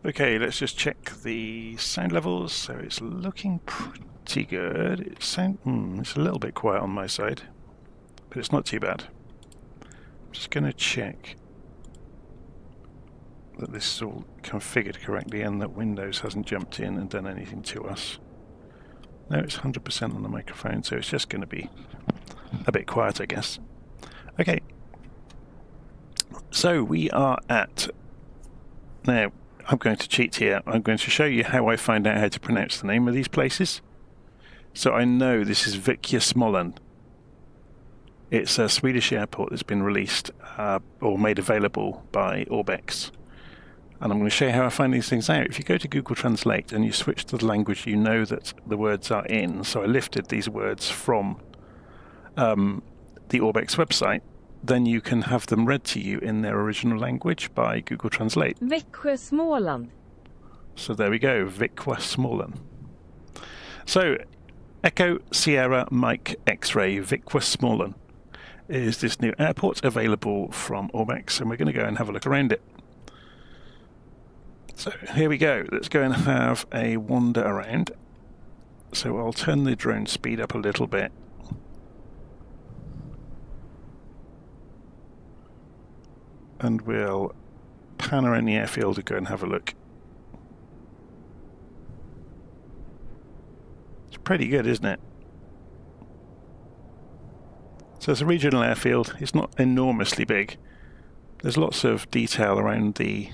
Okay, let's just check the sound levels. So it's looking pretty good. It's a little bit quiet on my side, but it's not too bad. I'm just going to check that this is all configured correctly and that Windows hasn't jumped in and done anything to us. No, it's 100% on the microphone, so it's just going to be a bit quiet, I guess. Okay, so we are at... Now, I'm going to cheat here. I'm going to show you how I find out how to pronounce the name of these places. So I know this is Växjö Småland. It's a Swedish airport that's been released or made available by Orbx. And I'm going to show you how I find these things out. If you go to Google Translate and you switch to the language you know that the words are in, so I lifted these words from the Orbx website, then you can have them read to you in their original language by Google Translate. Växjö Småland. So there we go, Växjö Småland. So, Echo Sierra Mike X-Ray Växjö Småland is this new airport available from Orbx, and we're going to go and have a look around it. So here we go, let's go and have a wander around. So I'll turn the drone speed up a little bit. And we'll pan around the airfield to go and have a look. It's pretty good, isn't it? So it's a regional airfield. It's not enormously big. There's lots of detail around the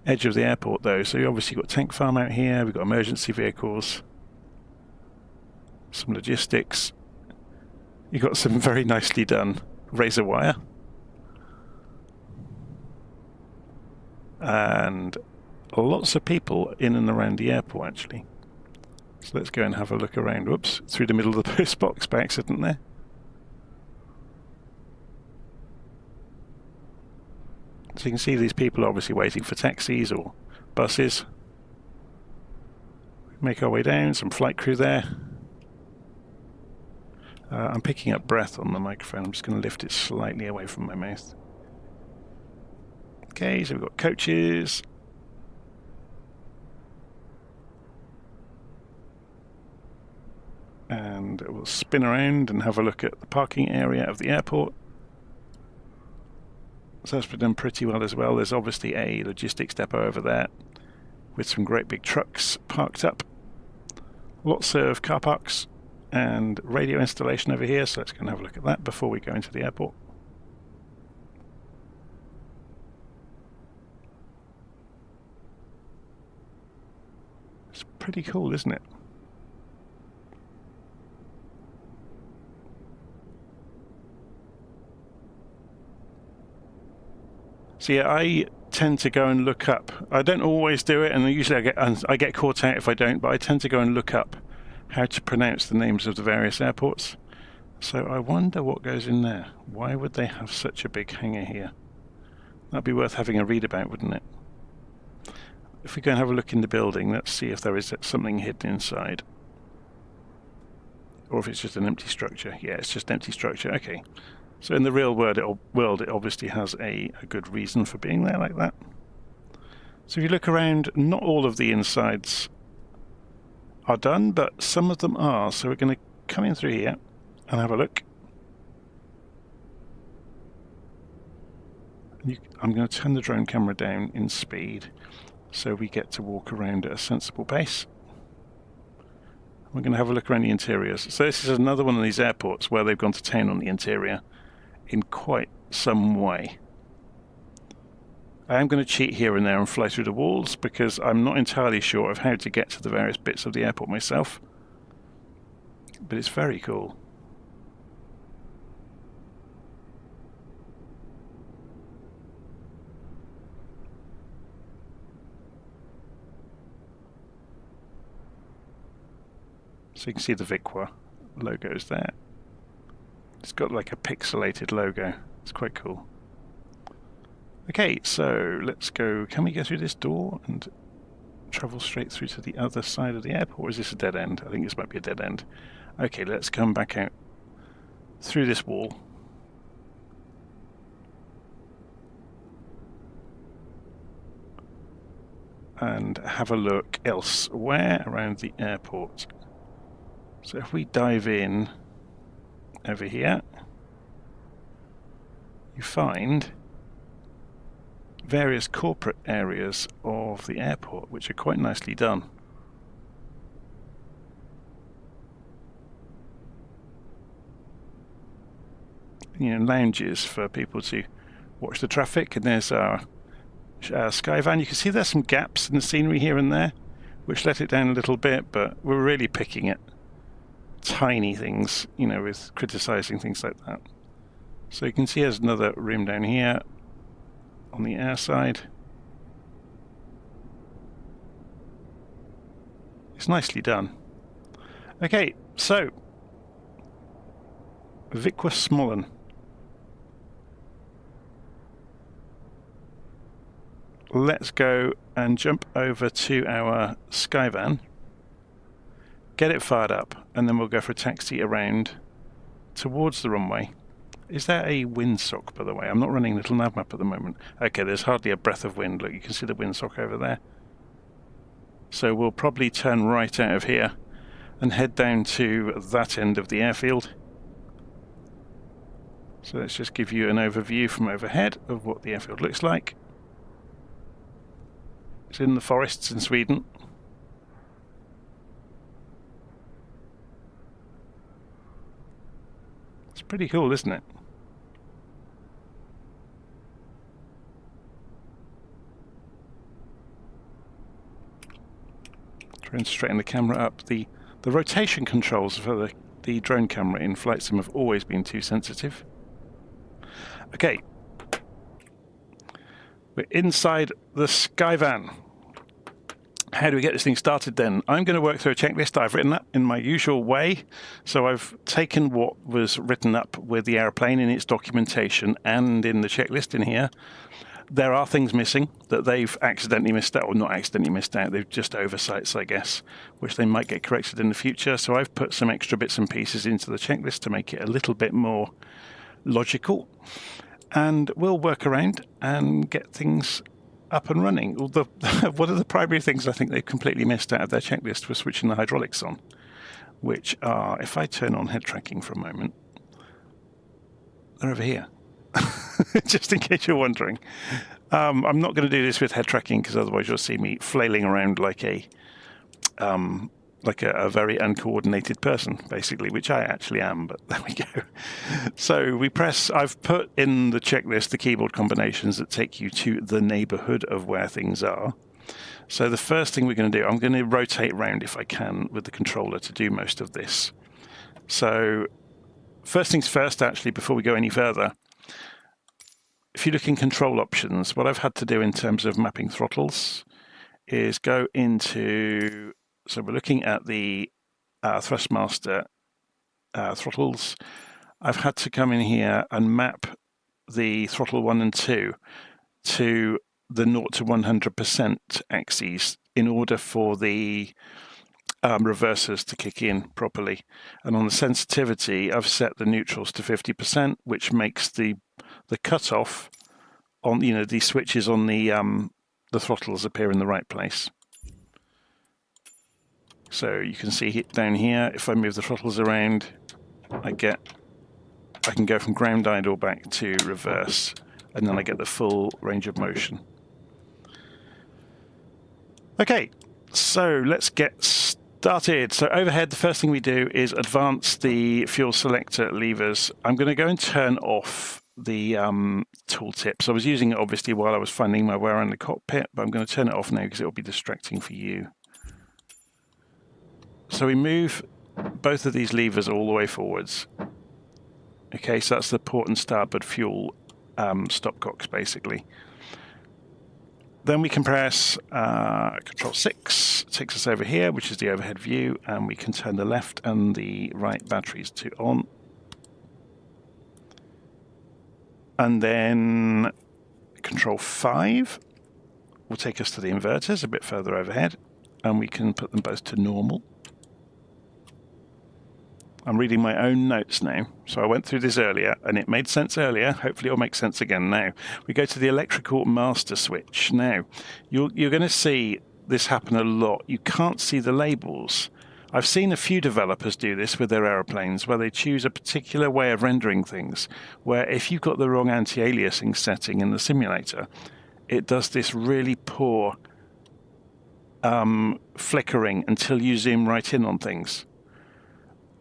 edge of the airport though. So you obviously got tank farm out here, we've got emergency vehicles, some logistics. You've got some very nicely done razor wire. And lots of people in and around the airport actually. So let's go and have a look around. Whoops, through the middle of the post box by accident there. So you can see these people are obviously waiting for taxis or buses. Make our way down, some flight crew there. I'm picking up breath on the microphone. I'm just going to lift it slightly away from my mouth. Okay, so we've got coaches. And we'll spin around and have a look at the parking area of the airport. So that's been done pretty well as well. There's obviously a logistics depot over there with some great big trucks parked up. Lots of car parks and radio installation over here, so let's go and have a look at that before we go into the airport. It's pretty cool, isn't it? So yeah, I tend to go and look up. I don't always do it, and usually I get caught out if I don't, but I tend to go and look up how to pronounce the names of the various airports. So I wonder what goes in there. Why would they have such a big hangar here? That'd be worth having a read about, wouldn't it? If we go and have a look in the building, let's see if there is something hidden inside. Or if it's just an empty structure. Yeah, it's just an empty structure. Okay. So in the real world, it obviously has a good reason for being there like that. So if you look around, not all of the insides are done, but some of them are. So we're going to come in through here and have a look. I'm going to turn the drone camera down in speed so we get to walk around at a sensible pace. We're going to have a look around the interiors. So this is another one of these airports where they've gone to town on the interior in quite some way. I am going to cheat here and there and fly through the walls because I'm not entirely sure of how to get to the various bits of the airport myself. But it's very cool. So you can see the Växjö logos there. It's got like a pixelated logo. It's quite cool. Okay, so let's go. Can we go through this door and travel straight through to the other side of the airport? Or is this a dead end? I think this might be a dead end. Okay, let's come back out through this wall. and have a look elsewhere around the airport. So if we dive in over here, you find various corporate areas of the airport which are quite nicely done. You know, lounges for people to watch the traffic, and there's our Skyvan. You can see there's some gaps in the scenery here and there which let it down a little bit, but we're really picking at tiny things, you know, with criticizing things like that. So you can see there's another room down here on the air side. It's nicely done. Okay, so Växjö Småland. Let's go and jump over to our Skyvan, get it fired up, and then we'll go for a taxi around towards the runway. Is there a windsock, by the way? I'm not running LittleNavMap at the moment. Okay, there's hardly a breath of wind. Look, you can see the windsock over there. So we'll probably turn right out of here and head down to that end of the airfield. So let's just give you an overview from overhead of what the airfield looks like. It's in the forests in Sweden. It's pretty cool, isn't it? Trying to straighten the camera up. The rotation controls for the drone camera in Flight Sim have always been too sensitive. Okay. We're inside the Skyvan. How do we get this thing started then? I'm going to work through a checklist. I've written that in my usual way. So I've taken what was written up with the airplane in its documentation and in the checklist in here. There are things missing that they've accidentally missed out, or not accidentally missed out, they've just oversights, I guess, which they might get corrected in the future. So I've put some extra bits and pieces into the checklist to make it a little bit more logical. And we'll work around and get things up and running. One of the primary things I think they've completely missed out of their checklist was switching the hydraulics on, which are, if I turn on head tracking for a moment, they're over here. Just in case you're wondering. I'm not going to do this with head tracking because otherwise you'll see me flailing around like a very uncoordinated person, basically, which I actually am, but there we go. So we press, I've put in the checklist the keyboard combinations that take you to the neighborhood of where things are. So the first thing we're going to do, I'm going to rotate around if I can with the controller to do most of this. So first things first, actually, before we go any further, if you look in control options, what I've had to do in terms of mapping throttles is go into... So we're looking at the Thrustmaster throttles. I've had to come in here and map the throttle 1 and 2 to the 0 to 100% axes in order for the reversers to kick in properly. And on the sensitivity, I've set the neutrals to 50%, which makes the cutoff on, you know, these switches on the throttles appear in the right place. So you can see down here, if I move the throttles around, I can go from ground idle back to reverse, and then I get the full range of motion. Okay, so let's get started. So overhead, the first thing we do is advance the fuel selector levers. I'm going to go and turn off the tooltip. So I was using it obviously while I was finding my way around the cockpit, but I'm going to turn it off now because it will be distracting for you. So we move both of these levers all the way forwards. Okay, so that's the port and starboard fuel stopcocks, basically. Then we can press Control 6, takes us over here, which is the overhead view, and we can turn the left and the right batteries to on. And then Control 5 will take us to the inverters a bit further overhead, and we can put them both to normal. I'm reading my own notes now, so I went through this earlier and it made sense earlier. Hopefully it'll make sense again now. We go to the electrical master switch. Now, you're going to see this happen a lot. You can't see the labels. I've seen a few developers do this with their aeroplanes, where they choose a particular way of rendering things, where if you've got the wrong anti-aliasing setting in the simulator, it does this really poor flickering until you zoom right in on things.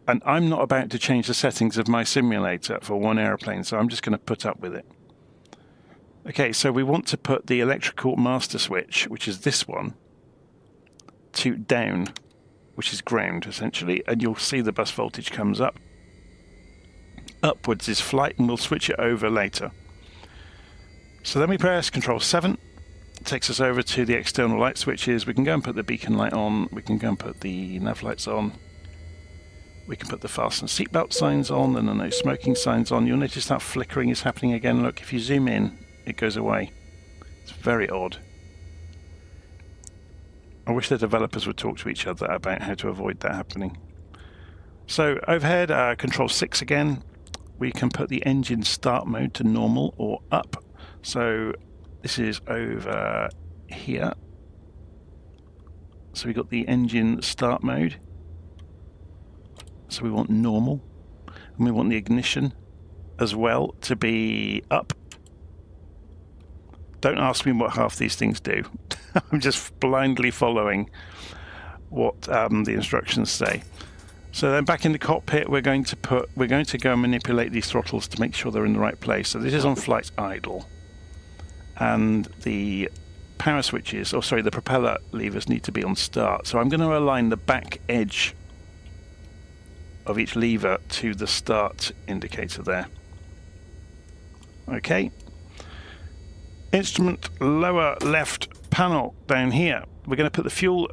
And I'm not about to change the settings of my simulator for one aeroplane, so I'm just going to put up with it. Okay, so we want to put the electrical master switch, which is this one, to down, which is ground essentially, and you'll see the bus voltage comes up. Upwards is flight, and we'll switch it over later. So then we press Control 7. It takes us over to the external light switches. We can go and put the beacon light on. We can go and put the nav lights on. We can put the fasten seatbelt signs on and the no smoking signs on. You'll notice that flickering is happening again. Look, if you zoom in, it goes away. It's very odd. I wish the developers would talk to each other about how to avoid that happening. So overhead, Control 6 again. We can put the engine start mode to normal or up. So this is over here. So we've got the engine start mode. So we want normal. And we want the ignition as well to be up. Don't ask me what half these things do. I'm just blindly following what the instructions say. So then back in the cockpit, we're going to go and manipulate these throttles to make sure they're in the right place. So this is on flight idle, and the power switches, or sorry, the propeller levers need to be on start. So I'm going to align the back edge of each lever to the start indicator there. Okay. Instrument lower left panel down here. We're going to put the fuel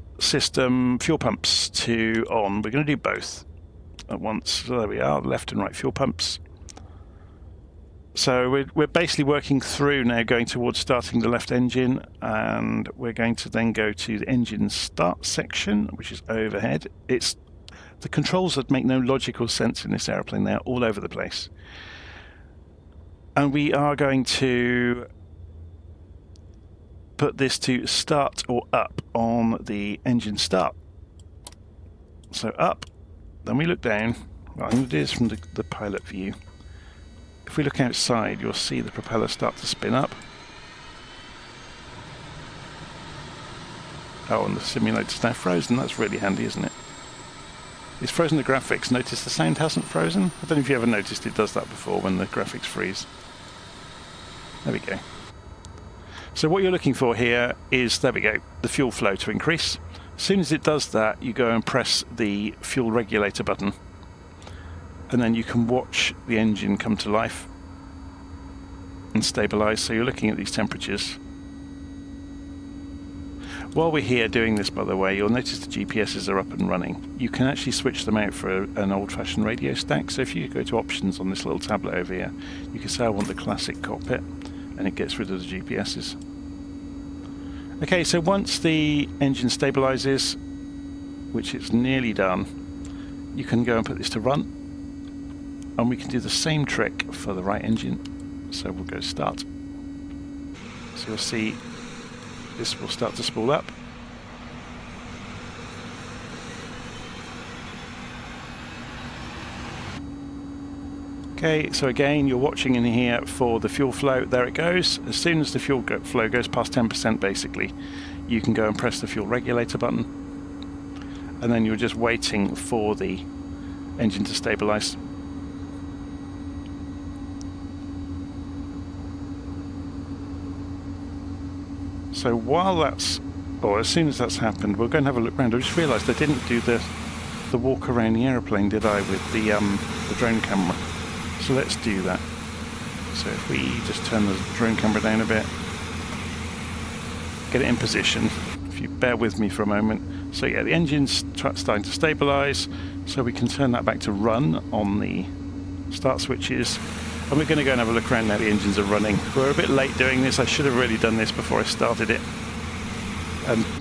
pumps to on. We're going to do both at once. So there we are, left and right fuel pumps. So we're basically working through now, going towards starting the left engine, and we're going to then go to the engine start section, which is overhead. It's the controls that make no logical sense in this airplane. They're all over the place. And we are going to put this to start or up on the engine start. So up, then we look down. Well, I'm going to do this from the pilot view. If we look outside, you'll see the propeller start to spin up. Oh, and the simulator's now frozen. That's really handy, isn't it? It's frozen the graphics. Notice the sound hasn't frozen? I don't know if you ever noticed it does that before when the graphics freeze. There we go. So what you're looking for here is, there we go, the fuel flow to increase. As soon as it does that, you go and press the fuel regulator button, and then you can watch the engine come to life and stabilize. So you're looking at these temperatures. While we're here doing this, by the way, you'll notice the GPSs are up and running. You can actually switch them out for an old-fashioned radio stack. So if you go to options on this little tablet over here, you can say I want the classic cockpit, and it gets rid of the GPSs. Okay, so once the engine stabilizes, which it's nearly done, you can go and put this to run, and we can do the same trick for the right engine. So we'll go start. So you'll see this will start to spool up. Okay, so again, you're watching in here for the fuel flow. There it goes. As soon as the fuel flow goes past 10%, basically, you can go and press the fuel regulator button, and then you're just waiting for the engine to stabilize. So while that's, or as soon as that's happened, we're going to have a look around. I just realized I didn't do the walk around the aeroplane, did I, with the drone camera? So let's do that. So if we just turn the drone camera down a bit, get it in position, if you bear with me for a moment. So yeah, the engine's starting to stabilize, so we can turn that back to run on the start switches. And we're going to go and have a look around now the engines are running. We're a bit late doing this. I should have really done this before I started it.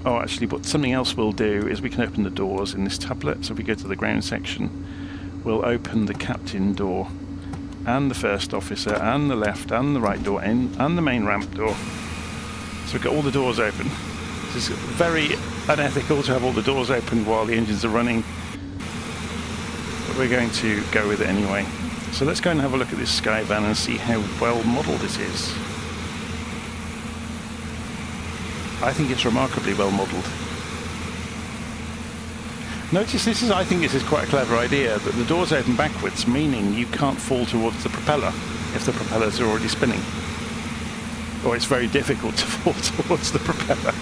Oh, actually, something else we'll do is we can open the doors in this tablet. So if we go to the ground section, we'll open the captain door, and the first officer, and the left and the right door, and the main ramp door. So we've got all the doors open. It's very unethical to have all the doors open while the engines are running, but we're going to go with it anyway. So let's go and have a look at this Skyvan and see how well modelled it is. I think it's remarkably well modelled. Notice I think this is quite a clever idea, that the doors open backwards, meaning you can't fall towards the propeller if the propellers are already spinning. Or it's very difficult to fall towards the propeller.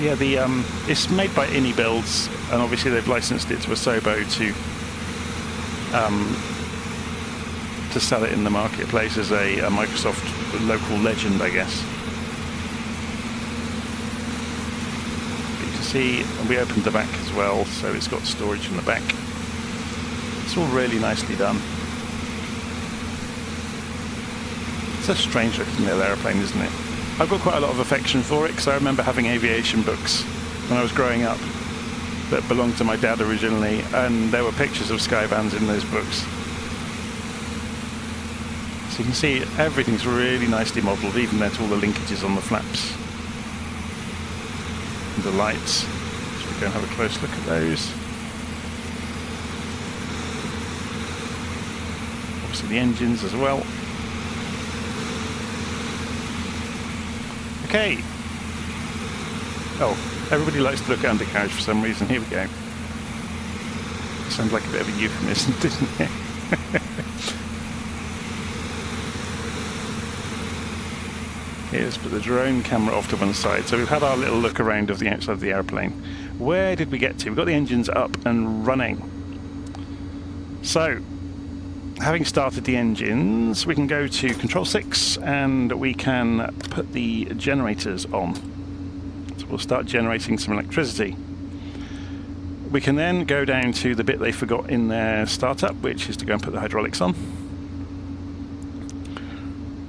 Yeah, it's made by Ini Builds, and obviously they've licensed it to Asobo to sell it in the marketplace as a Microsoft local legend, I guess. But you can see we opened the back as well, so it's got storage in the back. It's all really nicely done. It's a strange looking little aeroplane, isn't it? I've got quite a lot of affection for it because I remember having aviation books when I was growing up that belonged to my dad originally, and there were pictures of Skyvans in those books. So you can see everything's really nicely modelled, even down to all the linkages on the flaps. And the lights. So we go and have a close look at those. Obviously the engines as well. Okay. Oh, everybody likes to look at undercarriage for some reason. Here we go. Sounds like a bit of a euphemism, doesn't it? Here's put the drone camera off to one side. So we've had our little look around of the outside of the airplane. Where did we get to? We've got the engines up and running. So, having started the engines, we can go to Control 6 and we can put the generators on. So we'll start generating some electricity. We can then go down to the bit they forgot in their startup, which is to go and put the hydraulics on.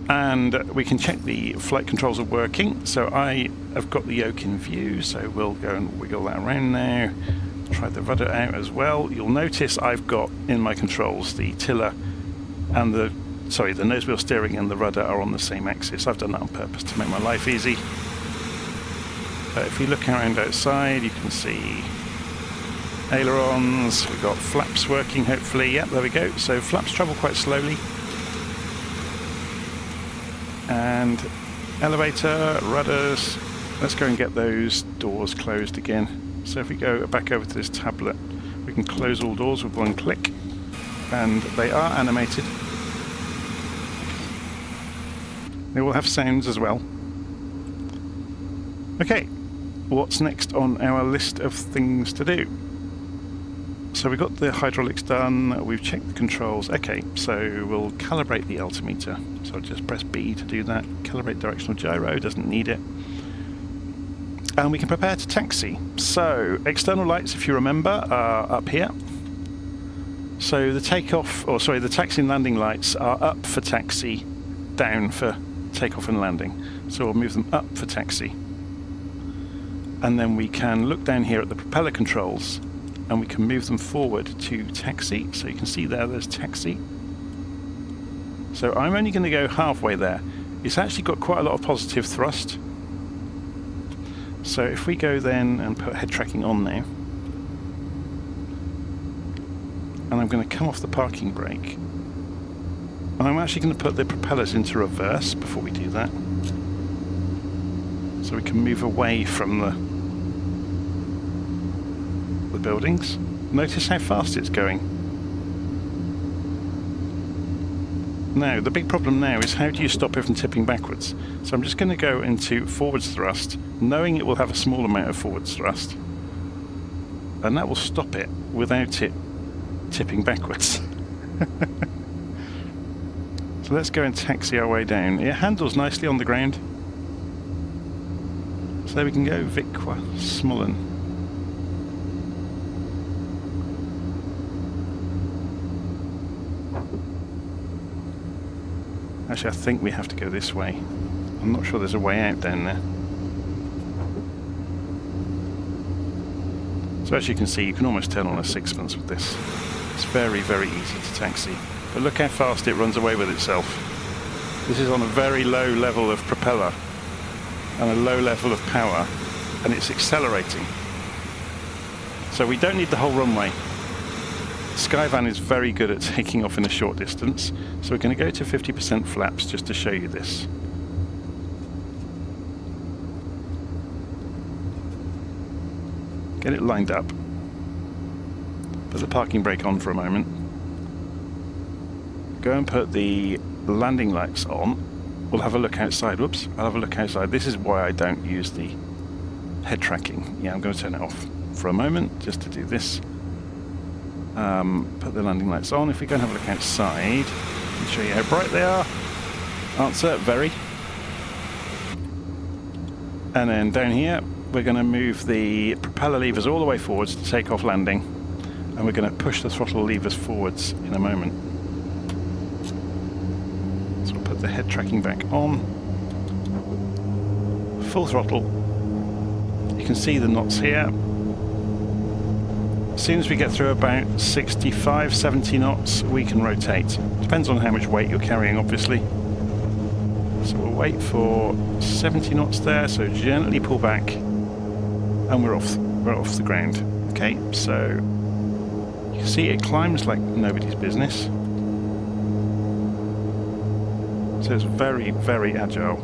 And we can check the flight controls are working. So I have got the yoke in view, so we'll go and wiggle that around now. Try the rudder out as well. You'll notice I've got in my controls the tiller and the nose wheel steering and the rudder are on the same axis. I've done that on purpose to make my life easy. If we look around outside, you can see ailerons. We've got flaps working, hopefully. Yep, there we go. So flaps travel quite slowly. And elevator, rudders. Let's go and get those doors closed again. So if we go back over to this tablet, we can close all doors with one click, and they are animated. They will have sounds as well. Okay, what's next on our list of things to do? So we've got the hydraulics done, we've checked the controls. Okay, so we'll calibrate the altimeter. So I'll just press B to do that. Calibrate directional gyro, doesn't need it. And we can prepare to taxi. So external lights, if you remember, are up here. So the the taxi and landing lights are up for taxi, down for takeoff and landing. So we'll move them up for taxi. And then we can look down here at the propeller controls and we can move them forward to taxi. So you can see there's taxi. So I'm only going to go halfway there. It's actually got quite a lot of positive thrust. So if we go then and put head tracking on now, and I'm going to come off the parking brake, and I'm actually going to put the propellers into reverse before we do that, so we can move away from the buildings. Notice how fast it's going. Now, the big problem now is how do you stop it from tipping backwards? So I'm just going to go into forwards thrust, knowing it will have a small amount of forwards thrust. And that will stop it without it tipping backwards. So let's go and taxi our way down. It handles nicely on the ground. So there we can go, Växjö Småland. Actually, I think we have to go this way. I'm not sure there's a way out down there. So as you can see, you can almost turn on a sixpence with this. It's very, very easy to taxi. But look how fast it runs away with itself. This is on a very low level of propeller, and a low level of power, and it's accelerating. So we don't need the whole runway. Skyvan is very good at taking off in a short distance, so we're going to go to 50% flaps just to show you this. Get it lined up. Put the parking brake on for a moment. Go and put the landing lights on. We'll have a look outside. Whoops, I'll have a look outside. This is why I don't use the head tracking. Yeah, I'm going to turn it off for a moment just to do this. Put the landing lights on. If we go and have a look outside, I'll show you how bright they are. Answer, very. And then down here, we're going to move the propeller levers all the way forwards to take off landing, and we're going to push the throttle levers forwards in a moment. So we'll put the head tracking back on. Full throttle. You can see the knots here. As soon as we get through about 65, 70 knots, we can rotate. Depends on how much weight you're carrying, obviously. So we'll wait for 70 knots there, so gently pull back, and we're off the ground. Okay, so you can see it climbs like nobody's business. So it's very, very agile.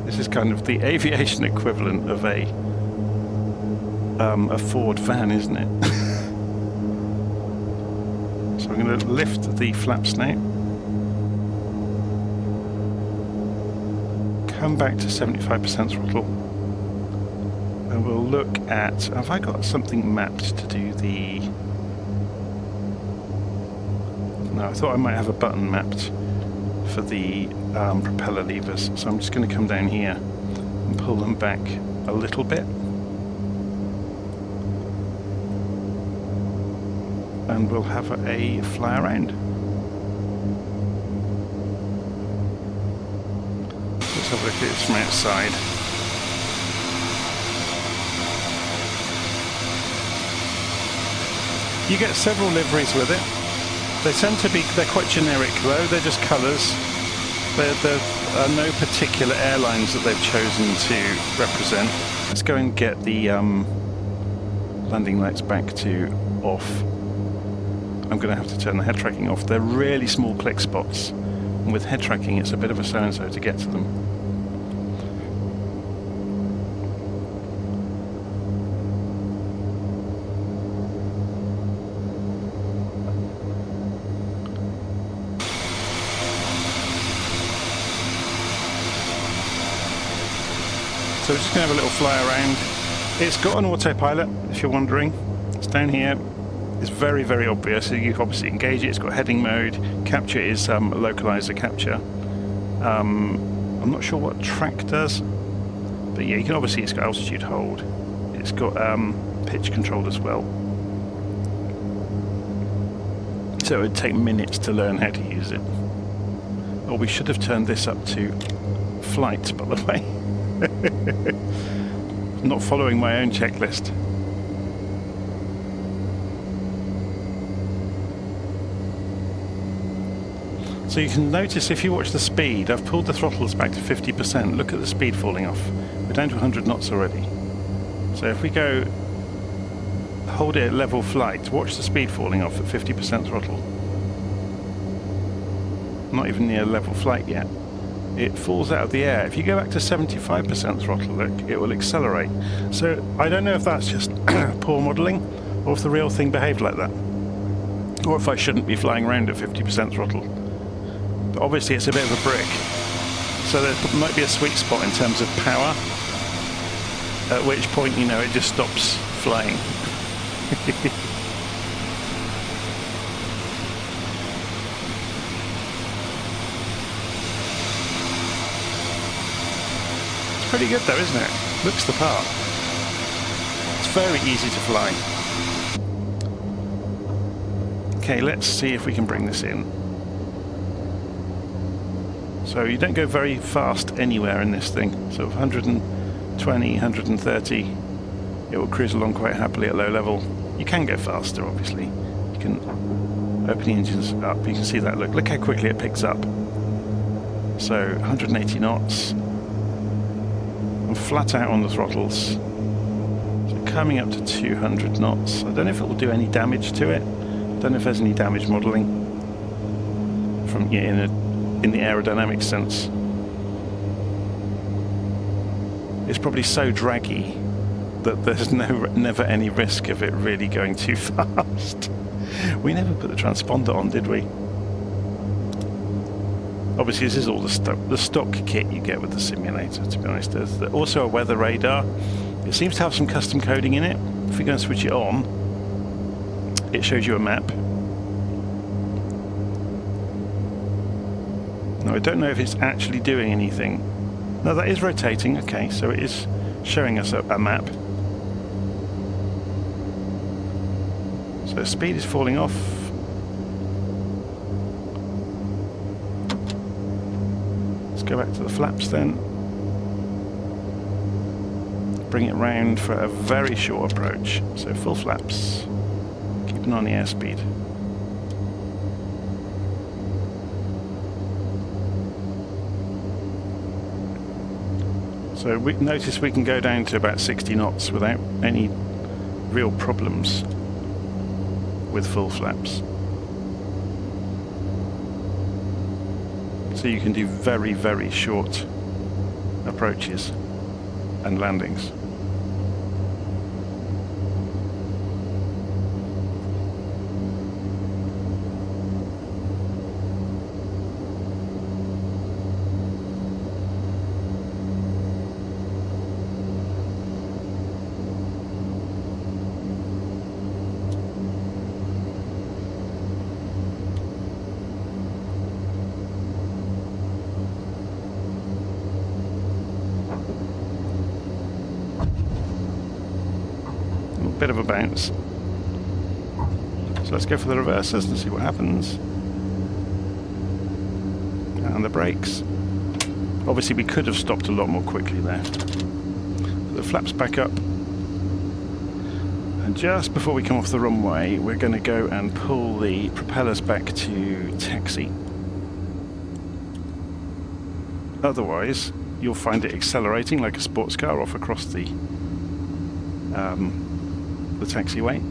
This is kind of the aviation equivalent of a Ford van, isn't it? So I'm going to lift the flaps now. Come back to 75% throttle. And we'll look at... Have I got something mapped to do the... No, I thought I might have a button mapped for the propeller levers. So I'm just going to come down here and pull them back a little bit. And we'll have a fly around. Let's have a look at it from outside. You get several liveries with it. They tend to be, they're quite generic though, they're just colours. There are no particular airlines that they've chosen to represent. Let's go and get the landing lights back to off. I'm going to have to turn the head tracking off. They're really small click spots, and with head tracking it's a bit of a so-and-so to get to them. So we're just going to have a little fly around. It's got an autopilot, if you're wondering. It's down here. It's very, very obvious. So you obviously engage it. It's got heading mode. Capture is localizer capture. I'm not sure what track does, but yeah, you can obviously, it's got altitude hold. It's got pitch control as well. So it would take minutes to learn how to use it. Or we should have turned this up to flight, by the way. Not following my own checklist. So you can notice if you watch the speed, I've pulled the throttles back to 50%. Look at the speed falling off. We're down to 100 knots already. So if we go, hold it at level flight, watch the speed falling off at 50% throttle. Not even near level flight yet. It falls out of the air. If you go back to 75% throttle, look, it will accelerate. So I don't know if that's just poor modelling, or if the real thing behaved like that. Or if I shouldn't be flying around at 50% throttle. But obviously it's a bit of a brick. So there might be a sweet spot in terms of power, at which point, you know, it just stops flying. Pretty good though, isn't it? Looks the part. It's very easy to fly. Okay, let's see if we can bring this in. So you don't go very fast anywhere in this thing. So 120, 130, it will cruise along quite happily at low level. You can go faster, obviously. You can open the engines up. You can see that. Look how quickly it picks up. So 180 knots. I'm flat out on the throttles. So coming up to 200 knots. I don't know if it will do any damage to it. I don't know if there's any damage modelling from in the aerodynamic sense. It's probably so draggy that there's never any risk of it really going too fast. We never put the transponder on, did we? Obviously, this is all the stock kit you get with the simulator, to be honest. There's also a weather radar. It seems to have some custom coding in it. If we go and switch it on, it shows you a map. Now, I don't know if it's actually doing anything. No, that is rotating. Okay, so it is showing us a map. So speed is falling off. Let's go back to the flaps then. Bring it round for a very short approach. So full flaps. Keep an eye on the airspeed. So we notice we can go down to about 60 knots without any real problems with full flaps. So you can do very, very short approaches and landings. Bit of a bounce. So let's go for the reversers and see what happens. And the brakes. Obviously we could have stopped a lot more quickly there. The flaps back up. And just before we come off the runway, we're going to go and pull the propellers back to taxi. Otherwise, you'll find it accelerating like a sports car off across the taxiway.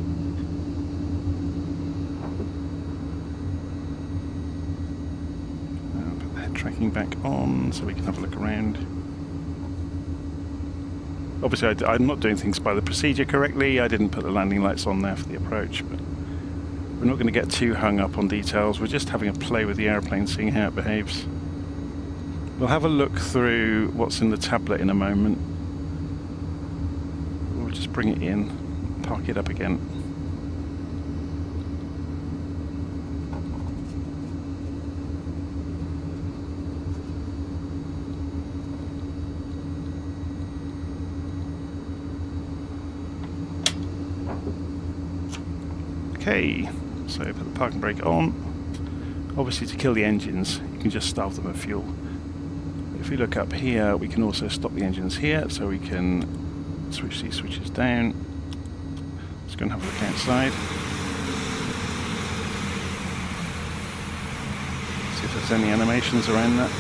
Put the head tracking back on so we can have a look around. Obviously I'm not doing things by the procedure correctly. I didn't put the landing lights on there for the approach, but we're not going to get too hung up on details. We're just having a play with the airplane, seeing how it behaves. We'll have a look through what's in the tablet in a moment. We'll just bring it in. Park it up again. Okay, so put the parking brake on. Obviously to kill the engines, you can just starve them of fuel. If we look up here, we can also stop the engines here, so we can switch these switches down. Just going to have a look outside. See if there's any animations around that.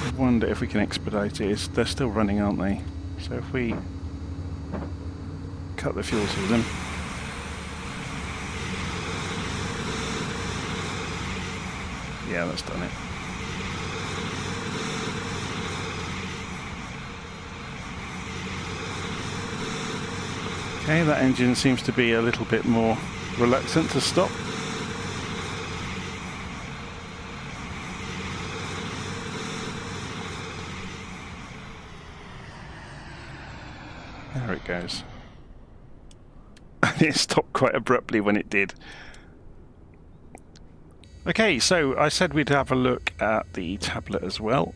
I wonder if we can expedite it. They're still running, aren't they? So if we cut the fuel to them. Yeah, that's done it. Okay, that engine seems to be a little bit more reluctant to stop. There it goes. And it stopped quite abruptly when it did. Okay, so I said we'd have a look at the tablet as well.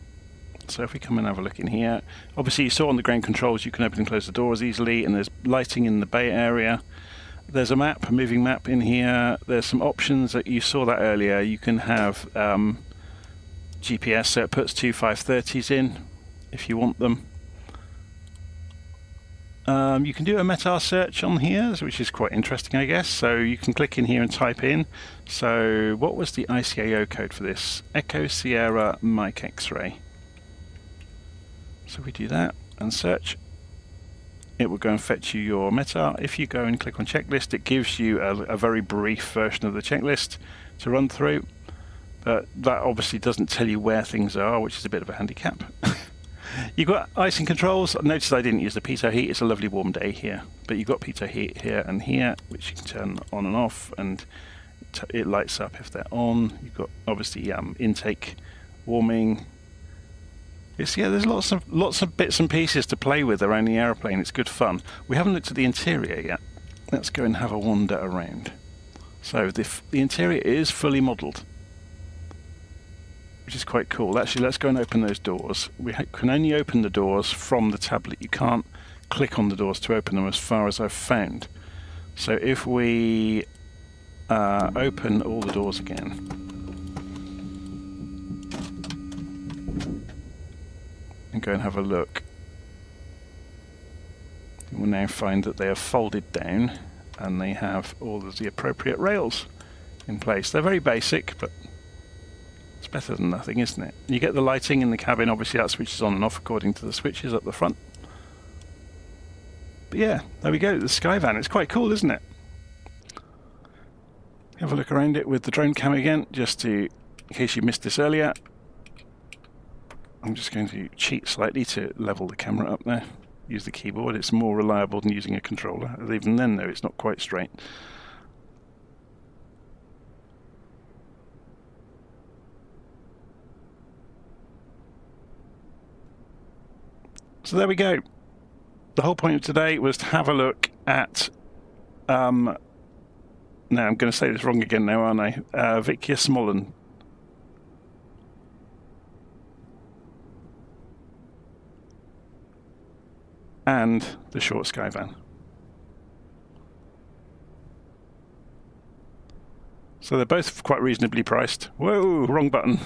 So if we come and have a look in here, obviously you saw on the ground controls you can open and close the doors easily, and there's lighting in the bay area. There's a map, a moving map in here. There's some options that you saw that earlier. You can have GPS, so it puts two 530s in if you want them. You can do a meta search on here, which is quite interesting, I guess. So you can click in here and type in. So what was the ICAO code for this? Echo Sierra Mike X-ray. So we do that and search. It will go and fetch you your meta. If you go and click on checklist, it gives you a very brief version of the checklist to run through. But that obviously doesn't tell you where things are, which is a bit of a handicap. You've got icing controls. Notice I didn't use the pitot heat. It's a lovely warm day here. But you've got pitot heat here and here, which you can turn on and off, and it lights up if they're on. You've got obviously intake warming. There's lots of bits and pieces to play with around the aeroplane. It's good fun. We haven't looked at the interior yet. Let's go and have a wander around. So the interior is fully modelled, which is quite cool. Actually, let's go and open those doors. We can only open the doors from the tablet. You can't click on the doors to open them, as far as I've found. So if we open all the doors again, and go and have a look, you will now find that they are folded down and they have all of the appropriate rails in place. They're very basic, but it's better than nothing, isn't it? You get the lighting in the cabin. Obviously that switches on and off according to the switches up the front. But yeah, there we go, the Skyvan. It's quite cool, isn't it? Have a look around it with the drone cam again, just to, in case you missed this earlier. I'm just going to cheat slightly to level the camera up there. Use the keyboard. It's more reliable than using a controller. Even then, though, it's not quite straight. So there we go. The whole point of today was to have a look at... now, I'm going to say this wrong again now, aren't I? Växjö Småland. And the short Skyvan. So they're both quite reasonably priced. Whoa, wrong button.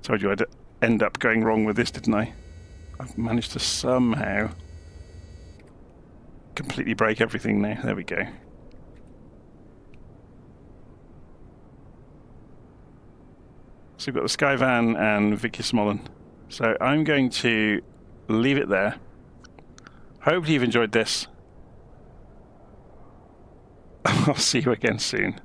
Told you I'd end up going wrong with this, didn't I? I've managed to somehow completely break everything now. There we go. So we've got the Skyvan and Växjö Småland. So I'm going to leave it there. Hopefully you've enjoyed this. I'll see you again soon.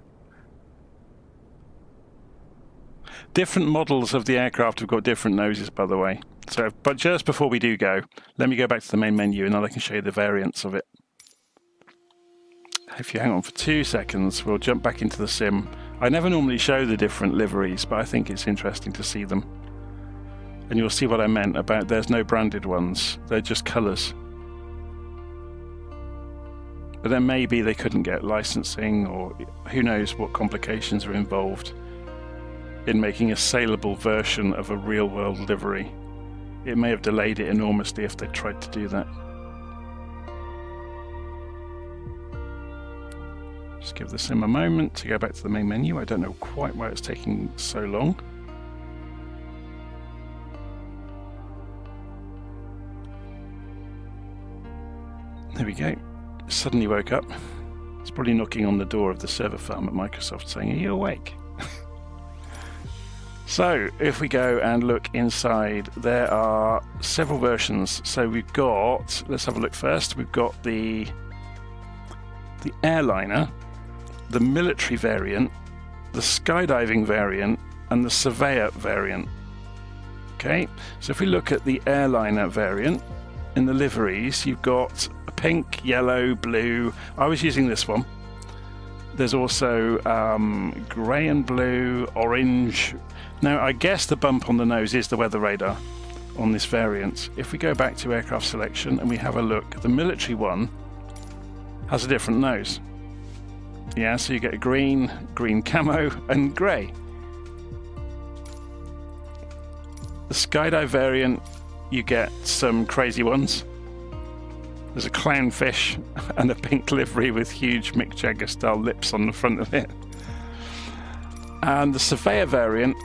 Different models of the aircraft have got different noses, by the way. So, but just before we do go, let me go back to the main menu and then I can show you the variants of it. If you hang on for 2 seconds, we'll jump back into the sim. I never normally show the different liveries, but I think it's interesting to see them. And you'll see what I meant about there's no branded ones, they're just colours. But then maybe they couldn't get licensing, or who knows what complications are involved in making a saleable version of a real-world livery. It may have delayed it enormously if they tried to do that. Just give the sim a moment to go back to the main menu. I don't know quite why it's taking so long. There we go. Suddenly woke up. It's probably knocking on the door of the server farm at Microsoft saying, "Are you awake?" So if we go and look inside, there are several versions. So we've got, let's have a look first. We've got the airliner, the military variant, the skydiving variant, and the surveyor variant. Okay, so if we look at the airliner variant, in the liveries, you've got a pink, yellow, blue. I was using this one. There's also grey and blue, orange. Now, I guess the bump on the nose is the weather radar on this variant. If we go back to aircraft selection and we have a look, the military one has a different nose. Yeah, so you get a green camo, and grey. The skydive variant, you get some crazy ones. There's a clownfish and a pink livery with huge Mick Jagger style lips on the front of it. And the surveyor variant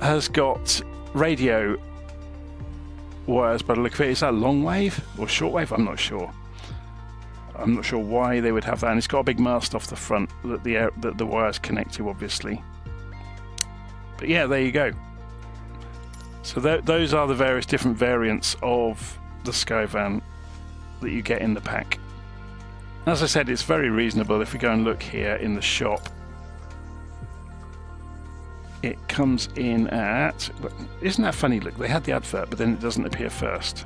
has got radio wires by the look of it. Is that long wave or short wave? I'm not sure. I'm not sure why they would have that. And it's got a big mast off the front that the wires connect to, obviously. But yeah, there you go. So those are the various different variants of the Skyvan that you get in the pack. As I said, it's very reasonable. If we go and look here in the shop, it comes in at... Isn't that funny? Look, they had the advert, but then it doesn't appear first.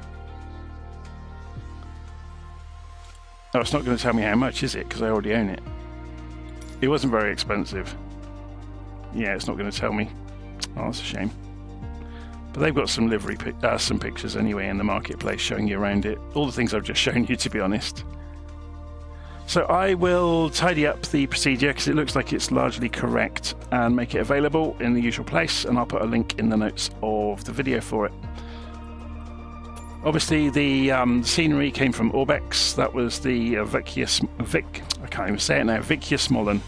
Oh, it's not going to tell me how much, is it? Because I already own it. It wasn't very expensive. Yeah, it's not going to tell me. Oh, that's a shame. But they've got some livery, some pictures anyway in the marketplace showing you around it. All the things I've just shown you, to be honest. So I will tidy up the procedure because it looks like it's largely correct and make it available in the usual place, and I'll put a link in the notes of the video for it. Obviously the scenery came from Orbx. That was the Växjö Småland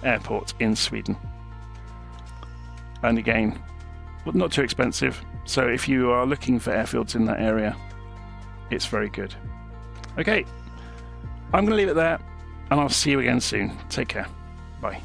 airport in Sweden. And again, not too expensive, so if you are looking for airfields in that area, it's very good. Okay, I'm going to leave it there, and I'll see you again soon. Take care. Bye.